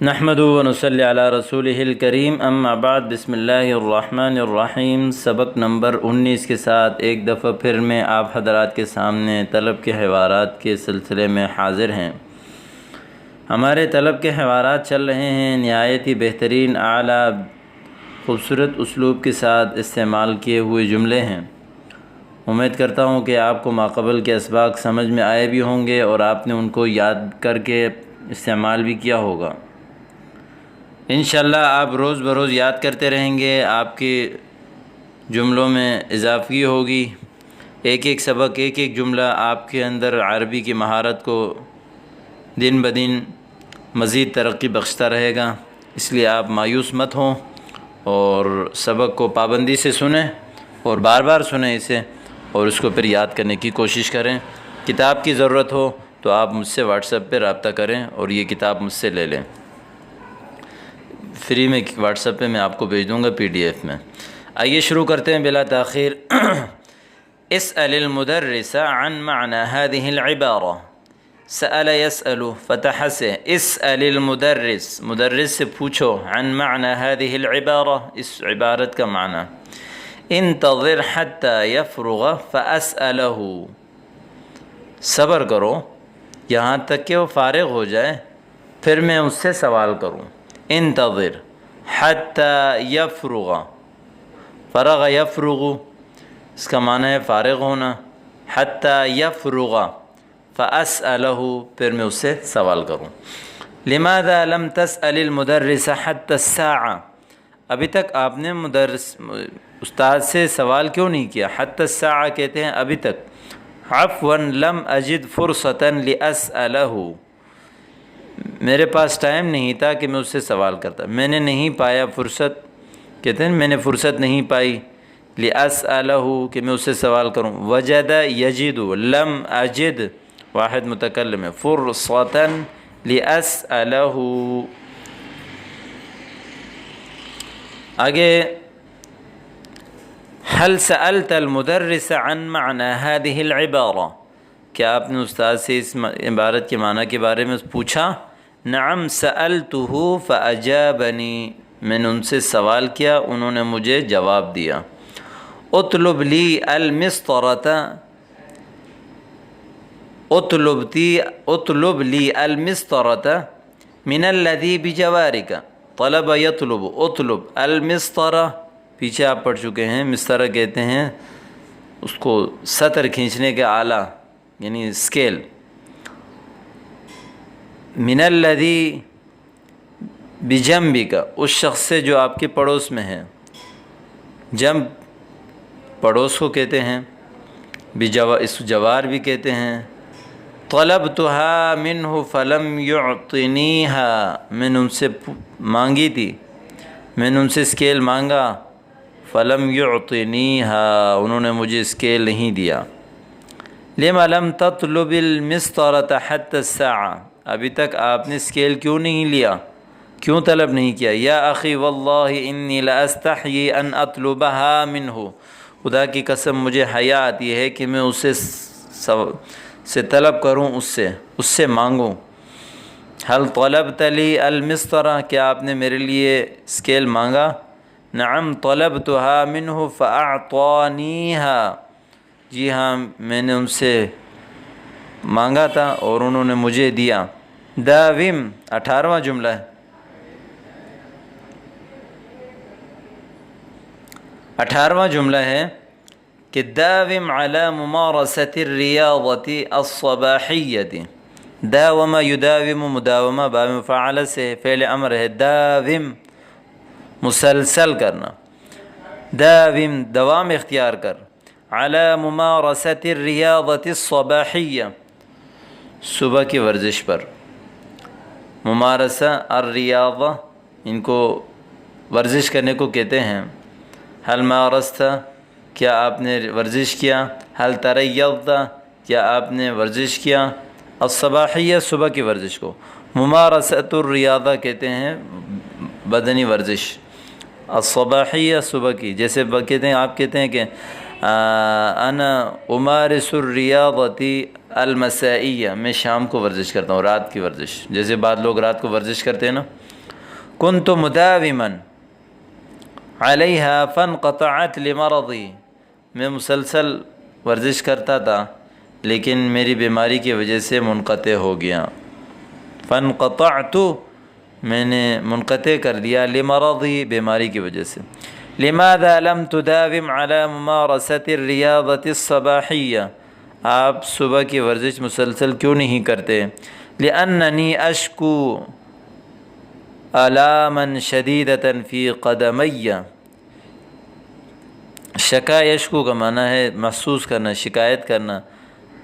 نحمدہ و نصلی علی رسولہ الکریم اما بعد بسم اللہ الرحمن الرحیم۔ سبق نمبر 19 کے ساتھ ایک دفعہ پھر میں آپ حضرات کے سامنے طلب کے حوارات کے سلسلے میں حاضر ہیں۔ ہمارے طلب کے حوارات چل رہے ہیں، نہایت ہی بہترین اعلیٰ خوبصورت اسلوب کے ساتھ استعمال کیے ہوئے جملے ہیں۔ امید کرتا ہوں کہ آپ کو ماقبل کے اسباق سمجھ میں آئے بھی ہوں گے اور آپ نے ان کو یاد کر کے استعمال بھی کیا ہوگا۔ انشاءاللہ آپ روز بروز یاد کرتے رہیں گے، آپ کے جملوں میں اضافگی ہوگی، ایک ایک سبق ایک ایک جملہ آپ کے اندر عربی کی مہارت کو دن بدن مزید ترقی بخشتا رہے گا۔ اس لیے آپ مایوس مت ہوں اور سبق کو پابندی سے سنیں اور بار بار سنیں اسے، اور اس کو پھر یاد کرنے کی کوشش کریں۔ کتاب کی ضرورت ہو تو آپ مجھ سے واٹس ایپ پہ رابطہ کریں اور یہ کتاب مجھ سے لے لیں، فری میں واٹس ایپ پہ میں آپ کو بھیج دوں گا PDF میں۔ آئیے شروع کرتے ہیں بلا تاخیر۔ اسأل المدرس عن معنى هذه العبارة۔ سأل يسأل فتح سے، اسأل المدرس، مدرس سے پوچھو، عن معنى هذه العبارة، اس عبارت کا معنی۔ انتظر حتى يفرغ فأسأله، صبر کرو یہاں تک کہ وہ فارغ ہو جائے پھر میں اس سے سوال کروں۔ انتظر حتی یفرغ، فرغ یفرغ اس کا معنی ہے فارغ ہونا، حتی یفرغ فأسألہ پھر میں اس سے سوال کروں۔ لماذا لم تسأل المدرس حتی الساعة، ابھی تک آپ نے استاد سے سوال کیوں نہیں کیا؟ حتی الساعة کہتے ہیں ابھی تک۔ عفوا لم اجد فرصة لأسألہ، میرے پاس ٹائم نہیں تھا کہ میں اس سے سوال کرتا، میں نے نہیں پایا فرصت، کہتے ہیں میں نے فرصت نہیں پائی، لأسألہ کہ میں اس سے سوال کروں۔ وجد یجد، لم اجد واحد متکلم ہے، فرصة لأسألہ۔ آگے، هل سألت المدرس عن معنى هذه العبارة، کیا آپ نے استاد سے اس عبارت کے معنی کے بارے میں پوچھا؟ نعم سألته فأجابني، میں نے ان سے سوال کیا انہوں نے مجھے جواب دیا۔ اطلب لی المسطرة، اطلب لی المسطرة من الذي بجوارك، طلب یطلب، اطلب المسطرة پیچھے آپ پڑھ چکے ہیں، مسطرہ کہتے ہیں اس کو سطر کھینچنے کے آلہ یعنی اسکیل۔ من الذی بجنبک، اس شخص سے جو آپ کے پڑوس میں ہے، جنب پڑوس کو کہتے ہیں، اس جوار بھی کہتے ہیں۔ طلبتها منہ فلم یعطنیہا، میں نے ان سے مانگی تھی، میں نے ان سے اسکیل مانگا، فلم یعطنیہا انہوں نے مجھے اسکیل نہیں دیا۔ لما لم تطلب المسطرة حتى الساعة، ابھی تک آپ نے اسکیل کیوں نہیں لیا، کیوں طلب نہیں کیا؟ یا اخی واللہ انی لاستحیی ان اطلبها منہ، خدا کی قسم مجھے حیا آتی ہے کہ میں اسے سے طلب کروں، اس سے مانگوں۔ هل طلبت لی المسطرة، کیا آپ نے میرے لیے اسکیل مانگا؟ نعم طلبتها منہ فاعطانیها، جی ہاں میں نے ان سے مانگا تھا اور انہوں نے مجھے دیا۔ داوم 18واں جملہ ہے، 18واں جملہ ہے کہ داوم علی ممارست الریاضۃ الصباحیۃ، داوم یداوم، مداومہ باب مفعول سے فعل امر ہے، داوم مسلسل کرنا، داوم دوام اختیار کر، علی ممارست الریاضۃ الصباحیہ صبح کی ورزش پر، ممارسہ الریاضہ ان کو ورزش کرنے کو کہتے ہیں۔ حل مارست، کیا آپ نے ورزش کیا؟ حل تریضت، کیا آپ نے ورزش کیا؟ الصباحیہ صبح کی ورزش کو، ممارست الریاضہ کہتے ہیں بدنی ورزش، الصباحیہ صبح کی، جیسے کہتے ہیں آپ کہتے ہیں کہ انا امارس الریاضۃ المسائیہ، میں شام کو ورزش کرتا ہوں، رات کی ورزش، جیسے بعض لوگ رات کو ورزش کرتے ہیں نا۔ کنت مداوما علیہا فانقطعت لمرضی، میں مسلسل ورزش کرتا تھا لیکن میری بیماری کی وجہ سے منقطع ہو گیا۔ فانقطعت، میں نے منقطع کر دیا، لمرضی، بیماری کی وجہ سے۔ لماذا لم تداوم على ممارسة الرياضة الصباحية، آپ صبح کی ورزش مسلسل کیوں نہیں کرتے؟ لأنني أشكو آلاما شديدة في قدمي، شکا یشکو کا معنی ہے محسوس کرنا، شکایت کرنا،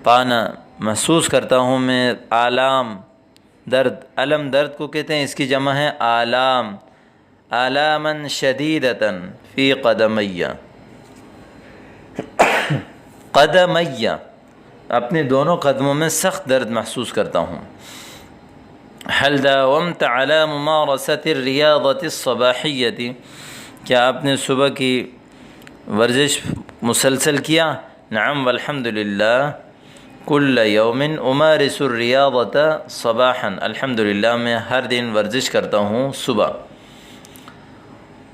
پانا، محسوس کرتا ہوں میں آلام، درد، علم درد کو کہتے ہیں، اس کی جمع ہے آلام، آلاما شدیدتا فی قدمی، قدمی، اپنے دونوں قدموں میں سخت درد محسوس کرتا ہوں۔ هل داومت على ممارسة الرياضة الصباحية، کیا آپ نے صبح کی ورزش مسلسل کیا؟ نعم والحمد للہ، کل یوم امارس الریاضة صباحا، الحمد للہ میں ہر دن ورزش کرتا ہوں صبح۔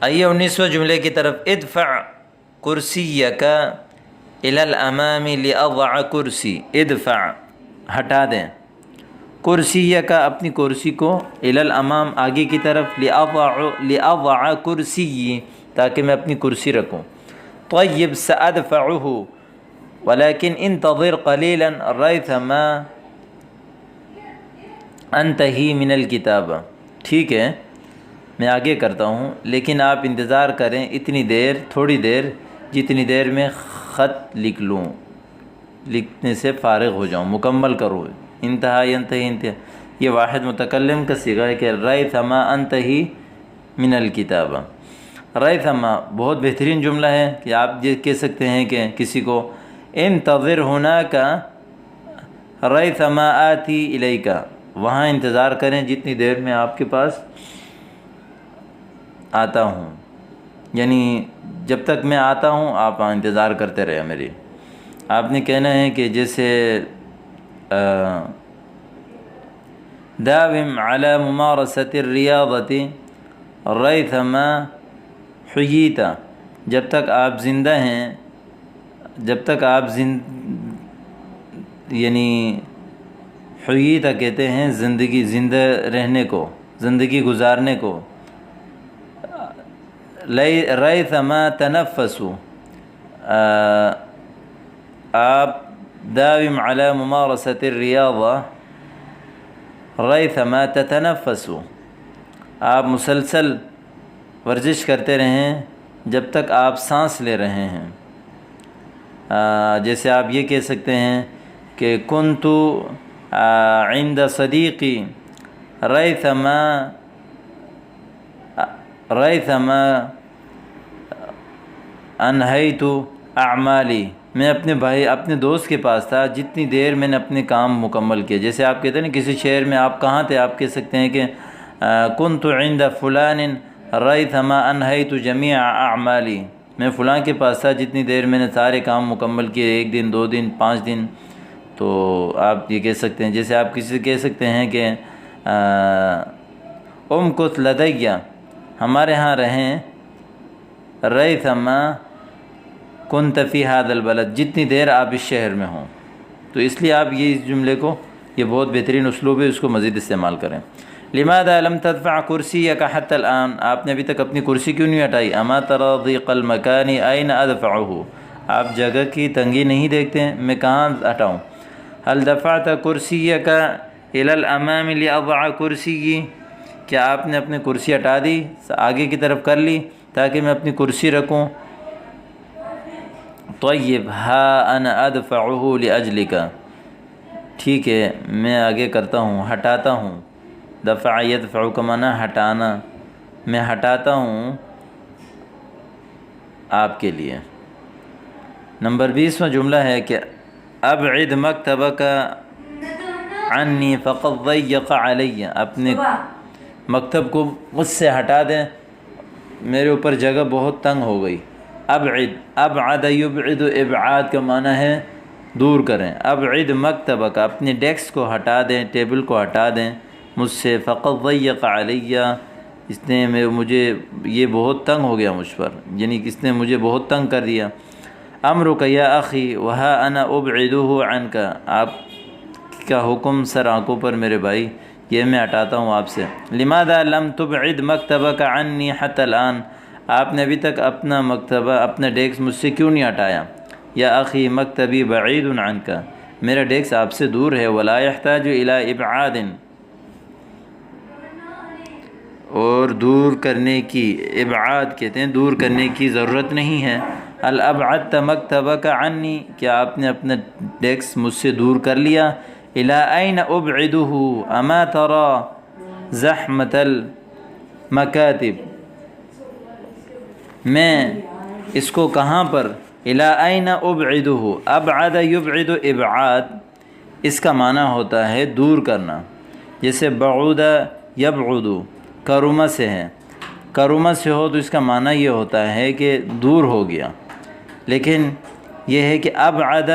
آئیے 19ویں جملے کی طرف، ادفع کرسیک الی الامام لاضع کرسی، ادفع، ہٹا دیں، کرسیک، اپنی کرسی کو، الی الامام، آگے کی طرف، لاضع کرسی، تاکہ میں اپنی کرسی رکھوں۔ طیب سأدفعہ ولیکن انتظر قلیلا ریثما انتہی من الکتابہ، ٹھیک ہے میں آگے کرتا ہوں لیکن آپ انتظار کریں اتنی دیر، تھوڑی دیر، جتنی دیر میں خط لکھ لوں، لکھنے سے فارغ ہو جاؤں، مکمل کروں۔ انتہا، ینتہی، انتہا، یہ واحد متکلم کا صیغہ ہے کہ ریثما انتہی من الکتابہ۔ ریثما بہت بہترین جملہ ہے کہ آپ یہ کہہ سکتے ہیں کہ کسی کو انتظر ہناک ریثما آتی الیک، وہاں انتظار کریں جتنی دیر میں آپ کے پاس آتا ہوں، یعنی جب تک میں آتا ہوں آپ انتظار کرتے رہے میری۔ آپ نے کہنا ہے کہ جیسے داوم علی ممارسة الریاضة ریثما حییت، جب تک آپ زندہ ہیں، جب تک آپ یعنی حییت کہتے ہیں زندگی، زندہ رہنے کو، زندگی گزارنے کو۔ ریثما تنفسوا، آپ داوم علی ممارسة الریاضة ریثما تتنفسوا، آپ مسلسل ورزش کرتے رہیں جب تک آپ سانس لے رہے ہیں۔ جیسے آپ یہ کہہ سکتے ہیں کہ کنت عند صدیقی ریثما انہیت اعمالی، میں اپنے بھائی، اپنے دوست کے پاس تھا جتنی دیر میں نے اپنے کام مکمل کیے۔ جیسے آپ کہتے ہیں نا کسی شہر میں آپ کہاں تھے، آپ کہہ سکتے ہیں کہ کنت عند فلان ریثما انہیت جمیع اعمالی، میں فلاں کے پاس تھا جتنی دیر میں نے سارے کام مکمل کیے، 1 دن، 2 دن، 5 دن۔ تو آپ یہ کہہ سکتے ہیں، جیسے آپ کسی سے کہہ سکتے ہیں کہ امکث لدی، ہمارے ہاں رہیں، ریثما کنت فی ھذا البلد، جتنی دیر آپ اس شہر میں ہوں۔ تو اس لیے آپ یہ اس جملے کو، یہ بہت بہترین اسلوب ہے، اس کو مزید استعمال کریں۔ لماذا لم تدفع کرسیک حتی الآن، آپ نے ابھی تک اپنی کرسی کیوں نہیں ہٹائی؟ اما تری ضیق المکان این ادفعہ، آپ جگہ کی تنگی نہیں دیکھتے ہیں، میں کہاں ہٹاؤں؟ هل دفعت کرسیک الی الامام لاضع کرسی، کیا آپ نے اپنی کرسی ہٹا دی، آگے کی طرف کر لی تاکہ میں اپنی کرسی رکھوں؟ طیب ہا انا ادفعہ لاجلک، ٹھیک ہے میں آگے کرتا ہوں، ہٹاتا ہوں۔ دفع یدفع کا معنی ہٹانا، میں ہٹاتا ہوں آپ کے لیے۔ نمبر 20واں جملہ ہے کہ ابعد مکتبک عنی فقد ضیق علی، اپنے مکتب کو مجھ سے ہٹا دیں، میرے اوپر جگہ بہت تنگ ہو گئی۔ ابعد، ابعد یبعد، ابعاد کا معنی ہے دور کریں. ابعد مکتبک، اپنے ڈیسک کو ہٹا دیں، ٹیبل کو ہٹا دیں مجھ سے. فقد ضیق علیہ، اس نے مجھے یہ بہت تنگ ہو گیا مجھ پر، یعنی اس نے مجھے بہت تنگ کر دیا. امرک یا اخی وہا انا ابعدہ عنک، آپ کا حکم سر آنکھوں پر میرے بھائی، یہ میں ہٹاتا ہوں آپ سے. لماذا لم تبعد مکتبک عنی حتی الآن، آپ نے ابھی تک اپنا مکتبہ، اپنا ڈیسک مجھ سے کیوں نہیں ہٹایا؟ یا اخی مکتبی بعید عنک، میرا ڈیسک آپ سے دور ہے. ولا یحتاج الی ابعاد، اور دور کرنے کی، ابعاد کہتے ہیں دور کرنے کی ضرورت نہیں ہے. هل ابعدت مکتبک عنی، کیا آپ نے اپنا ڈیسک مجھ سے دور کر لیا؟ الی این ابعدہ اما تری زحمت المکاتب، میں اس کو کہاں پر، الی این ابعدہ، ابعد یبعد ابعاد، اس کا معنی ہوتا ہے دور کرنا. جیسے بعود یبعد، کرما سے ہے، کرما سے ہو تو اس کا معنی یہ ہوتا ہے کہ دور ہو گیا. لیکن یہ ہے کہ ابعد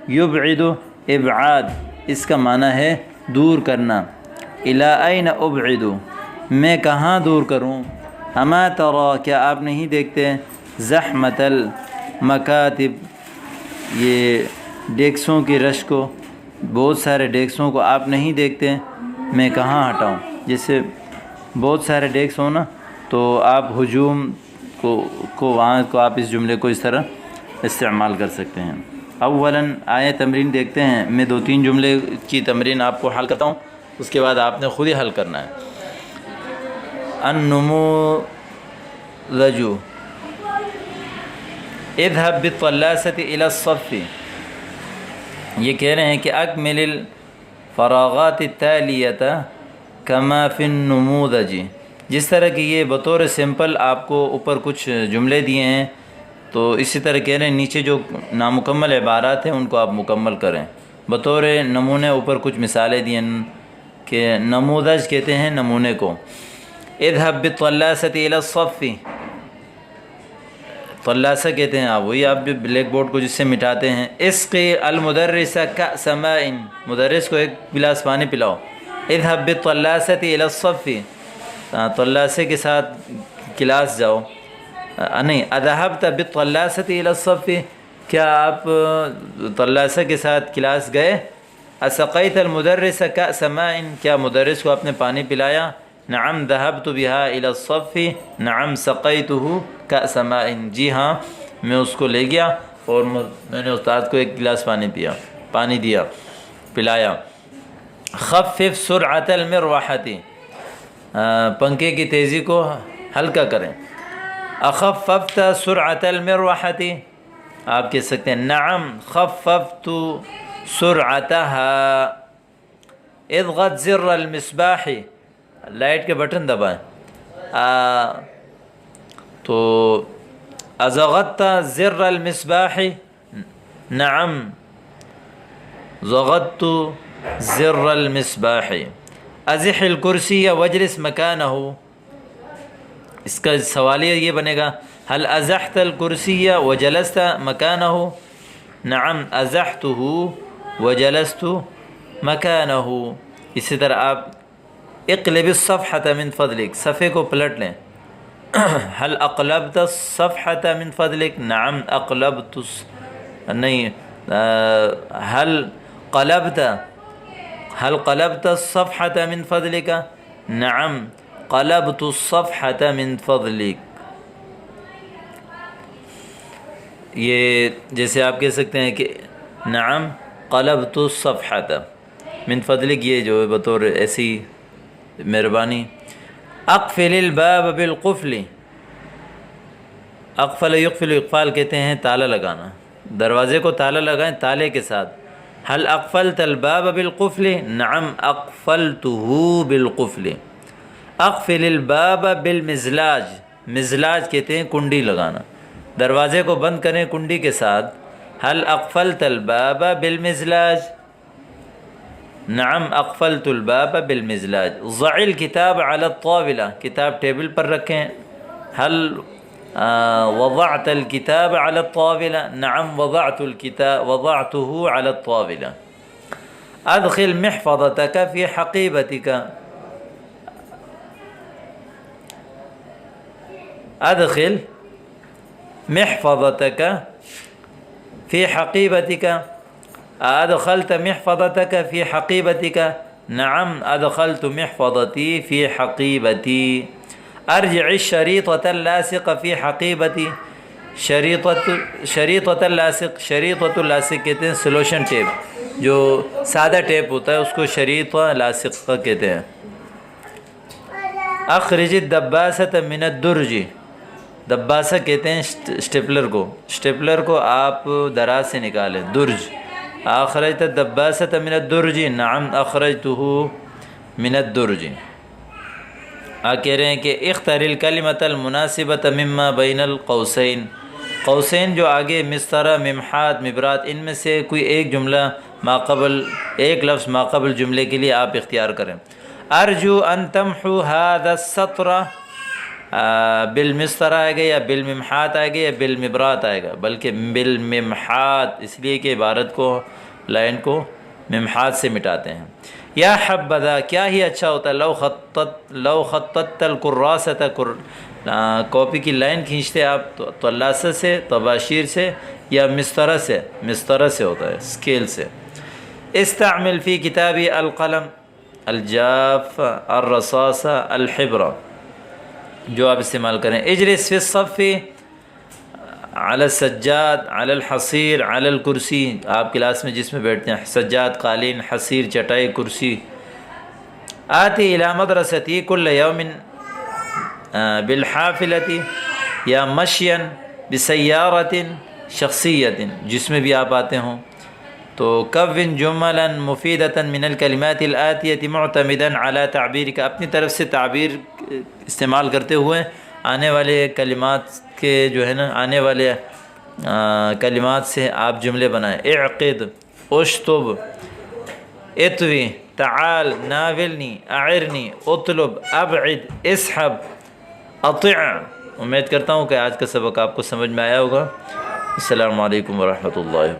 یبعد ابعاد، اس کا معنی ہے دور کرنا. الی این ابعد، میں کہاں دور کروں؟ اما تری، کیا آپ نہیں دیکھتے، زحمت المکاتب، یہ ڈیسکوں کی رش کو، بہت سارے ڈیسکوں کو آپ نہیں دیکھتے، میں کہاں ہٹاؤں؟ جیسے بہت سارے ڈیسک ہوں نا، تو آپ ہجوم کو وہاں کو آپ اس جملے کو اس طرح استعمال کر سکتے ہیں. اولاً آئے تمرین دیکھتے ہیں. میں 2-3 جملے کی تمرین آپ کو حل کرتا ہوں، اس کے بعد آپ نے خود ہی حل کرنا ہے. النموذج، اذهب بالطلاسة إلى الصف، یہ کہہ رہے ہیں کہ اکمل الفراغات التالیۃ کما فی النموذج، جس طرح کہ یہ بطور سمپل آپ کو اوپر کچھ جملے دیے ہیں، تو اسی طرح کہہ رہے ہیں نیچے جو نامکمل عبارات ہیں ان کو آپ مکمل کریں. بطور نمونے اوپر کچھ مثالیں دی ہیں کہ نموذج کہتے ہیں نمونے کو. اذهب بالطلاسة إلى الصف، طلاسہ کہتے ہیں آپ، وہی آپ بھی بلیک بورڈ کو جس سے مٹاتے ہیں. اسقی المدرس کأس ماء، مدرس کو ایک گلاس پانی پلاؤ. اذهب بالطلاسة إلى الصف، طلاسے کے ساتھ کلاس جاؤ. نہیں، اذهبت بالطلاسة إلى الصف، کیا آپ طلاسہ کے ساتھ کلاس گئے؟ اسقیت المدرس کأس ماء، کیا مدرس کو آپ نے پانی پلایا؟ نعم ذهبت بها إلى الصف، نعم سقیته کأس ماء، جی ہاں میں اس کو لے گیا اور میں نے استاد کو ایک گلاس پانی دیا، پلایا. خفف سرعة المروحة، پنکھے کی تیزی کو ہلکا کریں. اخففت سرعة المروحة، آپ کہہ سکتے ہیں نعم خففت سرعتها. اضغط زر المصباح، لائٹ کے بٹن دبائیں. تو ازغطت زر المصباح، نعم ضغطت زر المصباح. ازح الکرسی واجلس مکانہ، اس کا سوالیہ یہ بنے گا هل ازحت الکرسی وجلست مکانہ؟ نعم ازحته وجلست مکانہ. اسی طرح آپ اقلب الصفحة من فضلک، صفحے کو پلٹ لیں. هل اقلبت الصفحة من فضلک؟ نعم اقلبت، نہیں، هل قلبت الصفحة من فضلک؟ نعم قلبت الصفحة من فضلک. یہ جیسے آپ کہہ سکتے ہیں کہ نعم قلبت الصفحة من فضلک، یہ جو بطور ایسی مہربانی. اقفل الباب بالقفل، اقفل یقفل، اقفال کہتے ہیں تالا لگانا، دروازے کو تالا لگائیں تالے کے ساتھ. هل اقفلت الباب بالقفل؟ نعم اقفلته بالقفل. اقفل الباب بالمزلاج، مزلاج کہتے ہیں کنڈی لگانا، دروازے کو بند کریں کنڈی کے ساتھ. هل اقفلت الباب بالمزلاج؟ نعم اقفلت الباب بالمزلاج. ضع الكتاب على الطاولة، کتاب ٹیبل پر رکھیں. هل وضعت الكتاب على الطاولة نعم وضعت الكتاب وضعته على الطاولة أدخل محفظتك في حقيبتك أدخل محفظتك في حقيبتك أدخلت محفظتك في حقيبتك نعم أدخلت محفظتي في حقيبتي ارجع الشريطة اللاصقة في حقيبتي شریطۃ اللاصق شریطۃ اللاصق کہتے ہیں سلوشن ٹیپ، جو سادہ ٹیپ ہوتا ہے اس کو شریطہ لاصق کہتے ہیں۔ اخرج الدباسۃ من الدرج، دباسہ کہتے ہیں اسٹیپلر کو، اسٹیپلر کو آپ دراز سے نکالیں، درج۔ اخرجت الدباسۃ من الدرج نعم اخرجته من الدرج۔ کہہ رہے ہیں کہ اختر الکلمۃ المناسبۃ مما بین القوسین، قوسین جو آگے مسطرہ ممحات مبرات، ان میں سے کوئی ایک جملہ ماقبل، ایک لفظ ماقبل جملے کے لیے آپ اختیار کریں۔ ارجو ان تمحو هذا السطر، بالمسطرہ آئے گا یا بالممحات آئے گا یا بالمبرات آئے گا، بلکہ بالممحات، اس لیے کہ عبارت کو، لائن کو ممحات سے مٹاتے ہیں۔ یا حبذا، کیا ہی اچھا ہوتا ہے، لو خطت الکراسۃ، کاپی کی لائن کھینچتے آپ تو تلاسہ سے، طباشیر سے یا مسطرہ سے، مسطرہ سے ہوتا ہے، اسکیل سے۔ استعمل فی کتابی القلم الجاف الرصاصہ الحبرہ، جو آپ استعمال کریں۔ اجلس فی الصف علی السجاد علی الحصیر علی الکرسی، آپ کلاس میں جس میں بیٹھتے ہیں، سجاد قالین، حصیر چٹائی، کرسی۔ آتی الی مدرستی کل یوم بالحافلۃ یا مشیا بسیارۃ شخصیۃ، جس میں بھی آپ آتے ہوں۔ تو کون جملا مفیدۃ من الکلمات الآتیۃ معتمدا علی تعبیرک، اپنی طرف سے تعبیر استعمال کرتے ہوئے آنے والے کلمات کے جو ہے نا، آنے والے کلمات سے آپ جملے بنائیں۔ اعقد، اشطب، اطوی، تعال، ناولنی، اعرنی، اطلب، ابعد، اسحب، اطع۔ امید کرتا ہوں کہ آج کا سبق آپ کو سمجھ میں آیا ہوگا۔ السلام علیکم ورحمۃ اللہ۔